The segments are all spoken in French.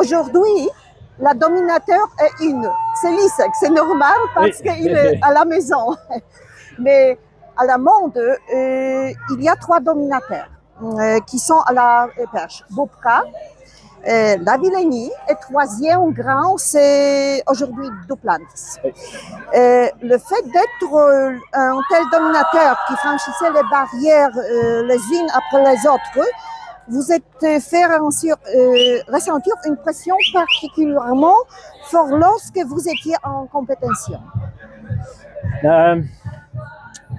Aujourd'hui, la dominateur est une. C'est Lisek, c'est normal parce qu'il est à la maison. Mais à la monde, il y a 3 dominateurs qui sont à la perche. Bobka, Lavillenie et troisième grand, c'est aujourd'hui Duplantis. Le fait d'être un tel dominateur qui franchissait les barrières les unes après les autres, vous êtes fait ressentir une pression particulièrement forte lorsque vous étiez en compétition.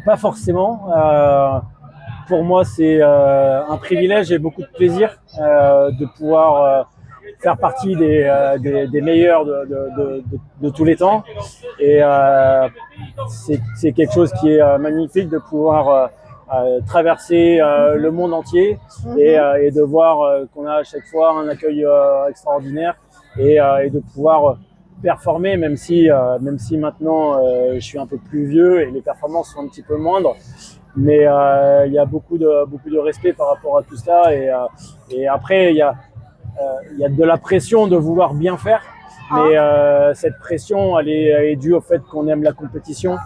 Pas forcément. Pour moi, c'est un privilège et beaucoup de plaisir de pouvoir faire partie des meilleurs de tous les temps. Et c'est quelque chose qui est magnifique de pouvoir traverser le monde entier et de voir qu'on a à chaque fois un accueil extraordinaire et de pouvoir performer, même si maintenant je suis un peu plus vieux et les performances sont un petit peu moindres. Mais il y a beaucoup de respect par rapport à tout ça et après il y a de la pression de vouloir bien faire, mais cette pression elle est due au fait qu'on aime la compétition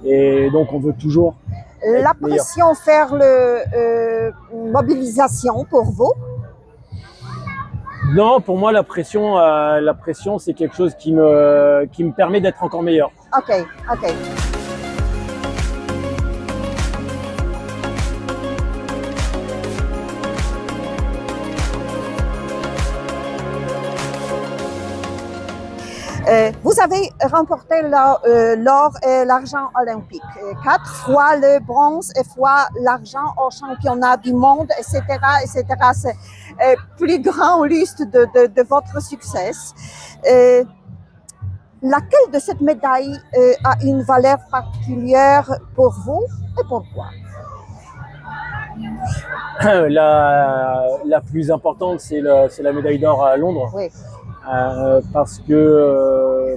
et donc on veut toujours la pression faire le mobilisation pour vous? Non, pour moi la pression c'est quelque chose qui me permet d'être encore meilleur. Ok. Vous avez remporté l'or et l'argent olympique, 4 fois le bronze et fois l'argent au championnat du monde, etc. C'est plus grand liste de votre succès. Laquelle de cette médaille a une valeur particulière pour vous et pourquoi? La plus importante, c'est la médaille d'or à Londres. Oui. Parce que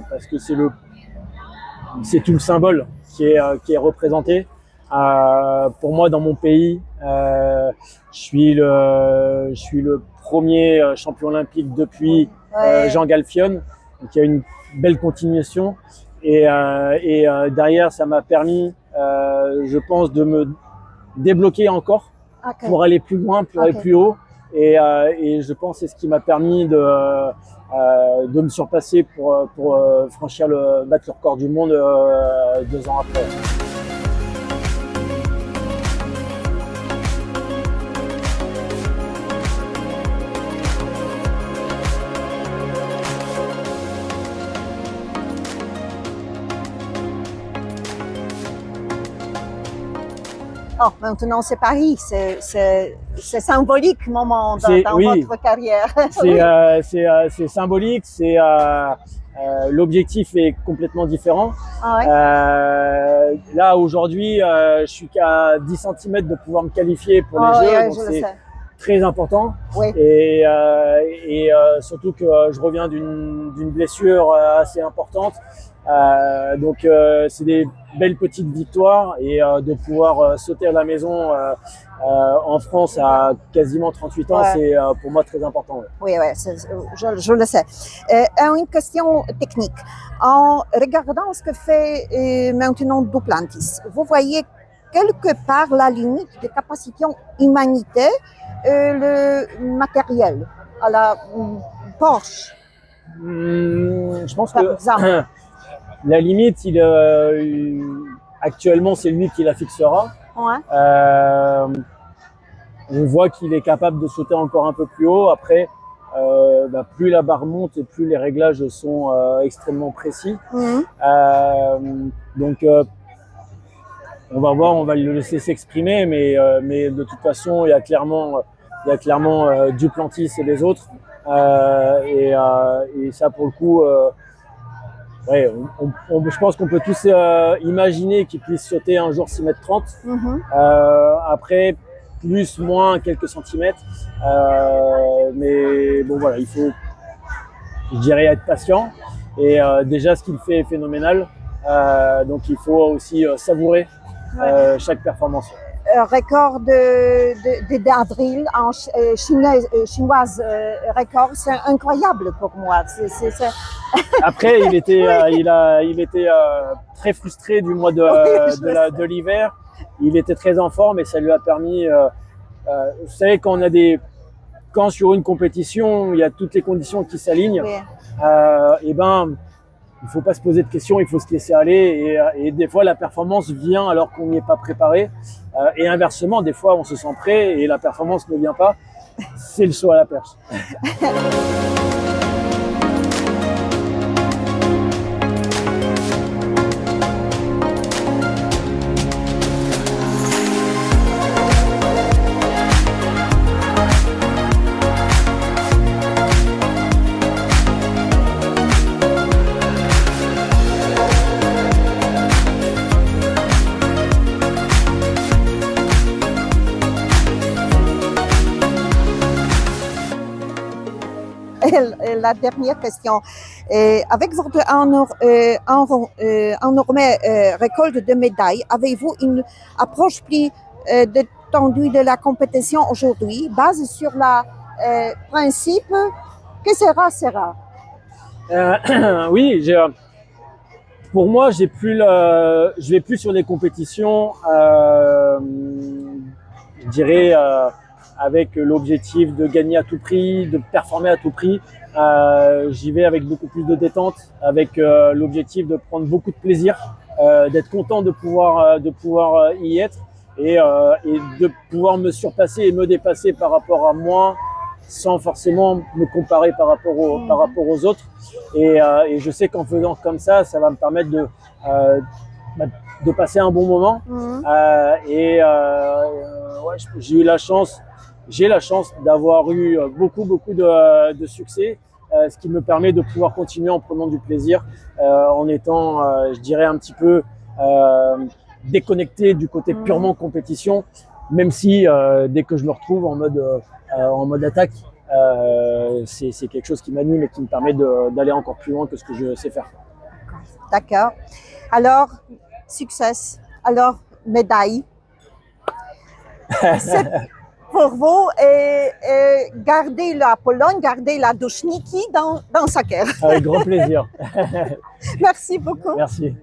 c'est tout le symbole qui est représenté. Pour moi, dans mon pays, je suis le premier champion olympique depuis Jean Galfionne, donc il y a une belle continuation. Et derrière, ça m'a permis, je pense, de me débloquer encore pour aller plus loin, pour aller plus haut. Et je pense que c'est ce qui m'a permis de me surpasser pour battre le record du monde 2 ans après. Oh, maintenant c'est Paris, c'est symbolique moment dans votre carrière. C'est symbolique, l'objectif est complètement différent. Là aujourd'hui, je suis qu'à 10 cm de pouvoir me qualifier pour les Jeux, donc c'est très important. Et surtout que je reviens d'une blessure assez importante. Donc c'est des belles petites victoires et de pouvoir sauter à la maison en France à quasiment 38 ans, c'est pour moi très important. Oui, je le sais. Une question technique. En regardant ce que fait maintenant Duplantis, vous voyez quelque part la limite de capacité humanitaire le matériel à la Porsche? Je pense que la limite, actuellement, c'est lui qui la fixera. On voit qu'il est capable de sauter encore un peu plus haut. Après, plus la barre monte et plus les réglages sont extrêmement précis. Donc, on va voir, on va le laisser s'exprimer, mais de toute façon, il y a clairement Duplantis et les autres. Et ça, pour le coup, je pense qu'on peut tous imaginer qu'il puisse sauter un jour 6,30 m. Après, plus, moins, quelques centimètres. Mais bon, voilà, il faut, je dirais, être patient. Et déjà, ce qu'il fait est phénoménal. Donc, il faut aussi savourer chaque performance. record d'avril en chinoise record, c'est incroyable pour moi. Après, il était très frustré du mois de l'hiver. Il était très en forme et ça lui a permis. Vous savez, quand sur une compétition, il y a toutes les conditions qui s'alignent, Oui. Et ben, il faut pas se poser de questions, il faut se laisser aller. Et des fois, la performance vient alors qu'on n'y est pas préparé. Et inversement, des fois, on se sent prêt et la performance ne vient pas. C'est le saut à la perche. Et la dernière question. Avec votre énorme récolte de médailles, avez-vous une approche plus détendue de la compétition aujourd'hui, basée sur le principe que sera, sera? Oui, pour moi, je vais plus sur des compétitions, je dirais, avec l'objectif de gagner à tout prix, de performer à tout prix. J'y vais avec beaucoup plus de détente, avec l'objectif de prendre beaucoup de plaisir, d'être content de pouvoir y être et de pouvoir me surpasser et me dépasser par rapport à moi, sans forcément me comparer par rapport aux autres. Et je sais qu'en faisant comme ça va me permettre de passer un bon moment. Ouais, j'ai la chance d'avoir eu beaucoup de succès, ce qui me permet de pouvoir continuer en prenant du plaisir, en étant, je dirais, un petit peu déconnecté du côté purement compétition, même si dès que je me retrouve en mode attaque, c'est quelque chose qui m'anime et qui me permet d'aller encore plus loin que ce que je sais faire. D'accord. Alors, succès. Alors, médaille. C'est pour vous et garder la Pologne, garder la Douchniki dans sa cœur. Avec grand plaisir. Merci beaucoup. Merci.